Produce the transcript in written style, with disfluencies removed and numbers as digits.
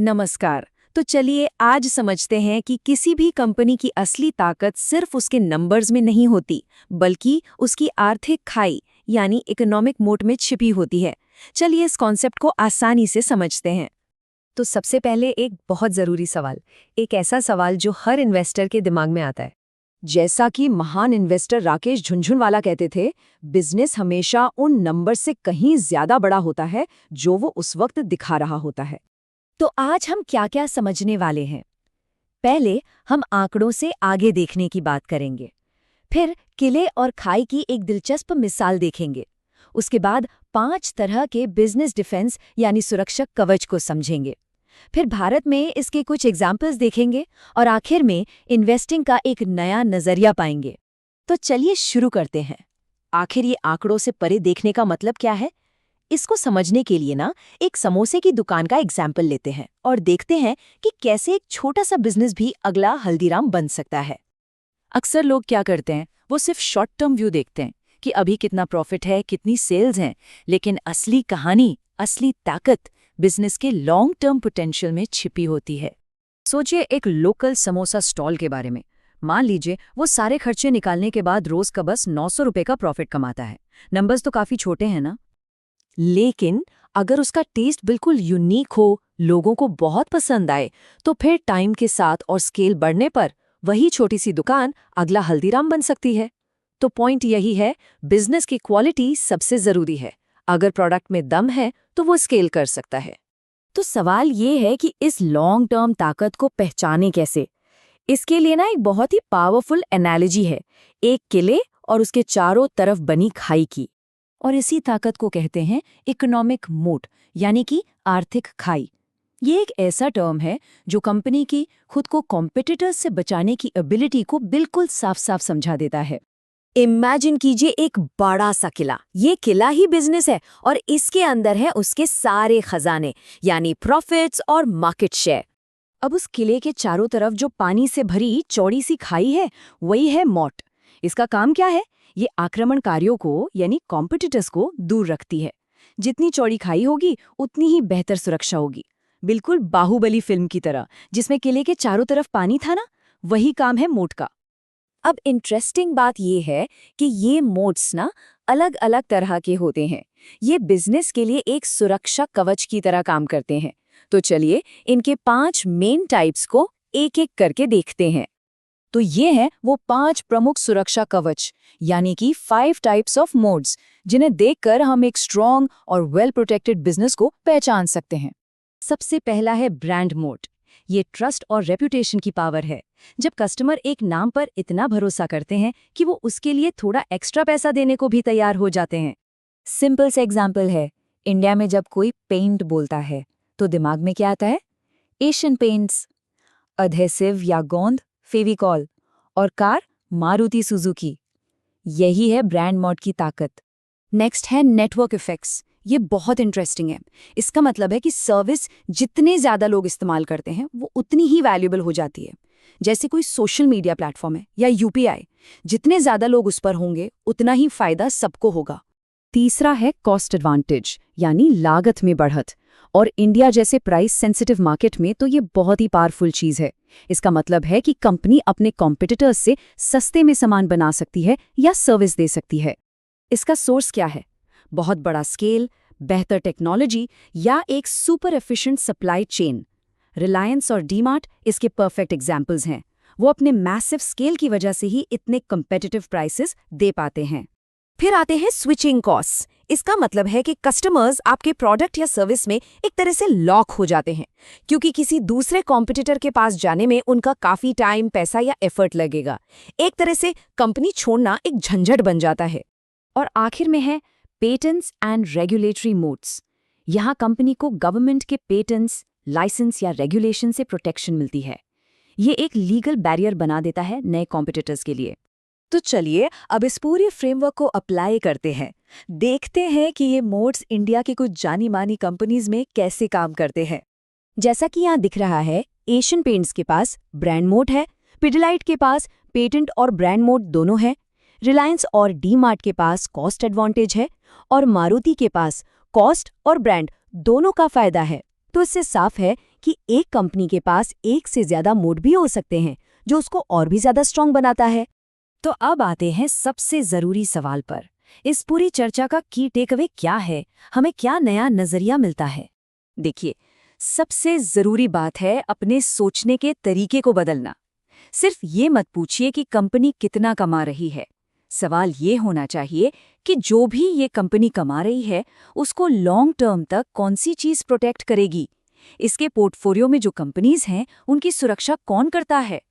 नमस्कार। तो चलिए आज समझते हैं कि किसी भी कंपनी की असली ताकत सिर्फ उसके नंबर्स में नहीं होती, बल्कि उसकी आर्थिक खाई यानी इकोनॉमिक मोट में छिपी होती है। चलिए इस कॉन्सेप्ट को आसानी से समझते हैं। तो सबसे पहले एक बहुत ज़रूरी सवाल, एक ऐसा सवाल जो हर इन्वेस्टर के दिमाग में आता है। जैसा कि महान इन्वेस्टर राकेश झुनझुनवाला कहते थे, बिजनेस हमेशा उन नंबर से कहीं ज्यादा बड़ा होता है जो वो उस वक्त दिखा रहा होता है। तो आज हम क्या क्या समझने वाले हैं? पहले हम आंकड़ों से आगे देखने की बात करेंगे, फिर किले और खाई की एक दिलचस्प मिसाल देखेंगे, उसके बाद 5 तरह के बिजनेस डिफेंस यानी सुरक्षा कवच को समझेंगे, फिर भारत में इसके कुछ एग्जाम्पल्स देखेंगे और आखिर में इन्वेस्टिंग का एक नया नजरिया पाएंगे। तो चलिए शुरू करते हैं। आखिर ये आंकड़ों से परे देखने का मतलब क्या है? इसको समझने के लिए ना एक समोसे की दुकान का एग्जाम्पल लेते हैं और देखते हैं कि कैसे एक छोटा सा बिजनेस भी अगला हल्दीराम बन सकता है। अक्सर लोग क्या करते हैं, वो सिर्फ शॉर्ट टर्म व्यू देखते हैं कि अभी कितना प्रॉफिट है, कितनी सेल्स हैं, लेकिन असली कहानी, असली ताकत बिजनेस के लॉन्ग टर्म पोटेंशियल में छिपी होती है। सोचिए एक लोकल समोसा स्टॉल के बारे में। मान लीजिए वो सारे खर्चे निकालने के बाद रोज का बस 900 रुपए का प्रॉफिट कमाता है। नंबर्स तो काफी छोटे हैं ना? लेकिन अगर उसका टेस्ट बिल्कुल यूनिक हो, लोगों को बहुत पसंद आए, तो फिर टाइम के साथ और स्केल बढ़ने पर वही छोटी सी दुकान अगला हल्दीराम बन सकती है। तो पॉइंट यही है, बिजनेस की क्वालिटी सबसे जरूरी है। अगर प्रोडक्ट में दम है तो वो स्केल कर सकता है। तो सवाल ये है कि इस लॉन्ग टर्म ताकत को पहचाने कैसे? इसके लिए ना एक बहुत ही पावरफुल एनालॉजी है, एक किले और उसके चारों तरफ बनी खाई की। और इसी ताकत को कहते हैं इकोनॉमिक मोट, यानी कि आर्थिक खाई। ये एक ऐसा टर्म है जो कंपनी की खुद को कॉम्पिटिटर्स से बचाने की एबिलिटी को बिल्कुल साफ साफ समझा देता है। इमेजिन कीजिए एक बड़ा सा किला। ये किला ही बिजनेस है और इसके अंदर है उसके सारे खजाने, यानी प्रॉफिट्स और मार्केट शेयर। अब उस किले के चारों तरफ जो पानी से भरी चौड़ी सी खाई है, वही है मोट। इसका काम क्या है? ये आक्रमणकारियों को यानी कॉम्पिटिटर्स को दूर रखती है। जितनी चौड़ी खाई होगी उतनी ही बेहतर सुरक्षा होगी। बिल्कुल बाहुबली फिल्म की तरह, जिसमें किले के चारों तरफ पानी था ना, वही काम है मोट का। अब इंटरेस्टिंग बात ये है कि ये मोट्स ना अलग अलग तरह के होते हैं। ये बिजनेस के लिए एक सुरक्षा कवच की तरह काम करते हैं। तो चलिए इनके 5 मेन टाइप्स को एक एक करके देखते हैं। तो ये हैं वो 5 प्रमुख सुरक्षा कवच, यानी कि 5 टाइप्स ऑफ मोड्स, जिन्हें देखकर हम एक स्ट्रॉन्ग और वेल प्रोटेक्टेड बिजनेस को पहचान सकते हैं। सबसे पहला है ब्रांड मोड। ये ट्रस्ट और रेपुटेशन की पावर है। जब कस्टमर एक नाम पर इतना भरोसा करते हैं कि वो उसके लिए थोड़ा एक्स्ट्रा पैसा देने को भी तैयार हो जाते हैं। सिंपल से एग्जाम्पल है, इंडिया में जब कोई पेंट बोलता है तो दिमाग में क्या आता है? Asian paints. अधेसिव या गोंद फेविकॉल, और कार मारुति सुजुकी। यही है ब्रांड मोड की ताकत। नेक्स्ट है नेटवर्क इफेक्ट्स। ये बहुत इंटरेस्टिंग है। इसका मतलब है कि सर्विस जितने ज्यादा लोग इस्तेमाल करते हैं वो उतनी ही वैल्यूएबल हो जाती है। जैसे कोई सोशल मीडिया प्लेटफॉर्म है या यूपीआई, जितने ज्यादा लोग उस पर होंगे उतना ही फायदा सबको होगा। तीसरा है कॉस्ट एडवांटेज, यानी लागत में बढ़त। और इंडिया जैसे प्राइस सेंसिटिव मार्केट में तो ये बहुत ही पावरफुल चीज है। इसका मतलब है कि कंपनी अपने कॉम्पिटिटर्स से सस्ते में सामान बना सकती है या सर्विस दे सकती है। इसका सोर्स क्या है? बहुत बड़ा स्केल, बेहतर टेक्नोलॉजी या एक super efficient supply chain. Reliance और डीमार्ट इसके परफेक्ट एग्जाम्पल्स हैं। वो अपने मैसिव स्केल की वजह से ही इतने कम्पिटिटिव प्राइसेस दे पाते हैं। फिर आते हैं स्विचिंग कॉस्ट। इसका मतलब है कि कस्टमर्स आपके प्रोडक्ट या सर्विस में एक तरह से लॉक हो जाते हैं, क्योंकि किसी दूसरे कॉम्पिटिटर के पास जाने में उनका काफी टाइम, पैसा या एफर्ट लगेगा। एक तरह से कंपनी छोड़ना एक झंझट बन जाता है। और आखिर में है पेटेंट्स एंड रेगुलेटरी मोड्स। यहाँ कंपनी को गवर्नमेंट के पेटेंट्स, लाइसेंस या रेगुलेशन से प्रोटेक्शन मिलती है। ये एक लीगल बैरियर बना देता है नए कॉम्पिटिटर्स के लिए। तो चलिए अब इस पूरे फ्रेमवर्क को अप्लाई करते हैं। देखते हैं कि ये मोड्स इंडिया की कुछ जानी मानी कंपनीज में कैसे काम करते हैं। जैसा कि यहाँ दिख रहा है, एशियन पेंट्स के पास ब्रांड मोड है, पिडिलाइट के पास पेटेंट और ब्रांड मोड दोनों है, रिलायंस और डीमार्ट के पास कॉस्ट एडवांटेज है, और मारुति के पास कॉस्ट और ब्रांड दोनों का फायदा है। तो इससे साफ है कि एक कंपनी के पास एक से ज्यादा मोड भी हो सकते हैं, जो उसको और भी ज्यादा स्ट्रांग बनाता है। तो अब आते हैं सबसे जरूरी सवाल पर। इस पूरी चर्चा का की टेकअवे क्या है? हमें क्या नया नजरिया मिलता है? देखिए, सबसे जरूरी बात है अपने सोचने के तरीके को बदलना। सिर्फ ये मत पूछिए कि कंपनी कितना कमा रही है। सवाल ये होना चाहिए कि जो भी ये कंपनी कमा रही है, उसको लॉन्ग टर्म तक कौन सी चीज प्रोटेक्ट करेगी। इसके पोर्टफोलियो में जो कंपनीज हैं, उनकी सुरक्षा कौन करता है।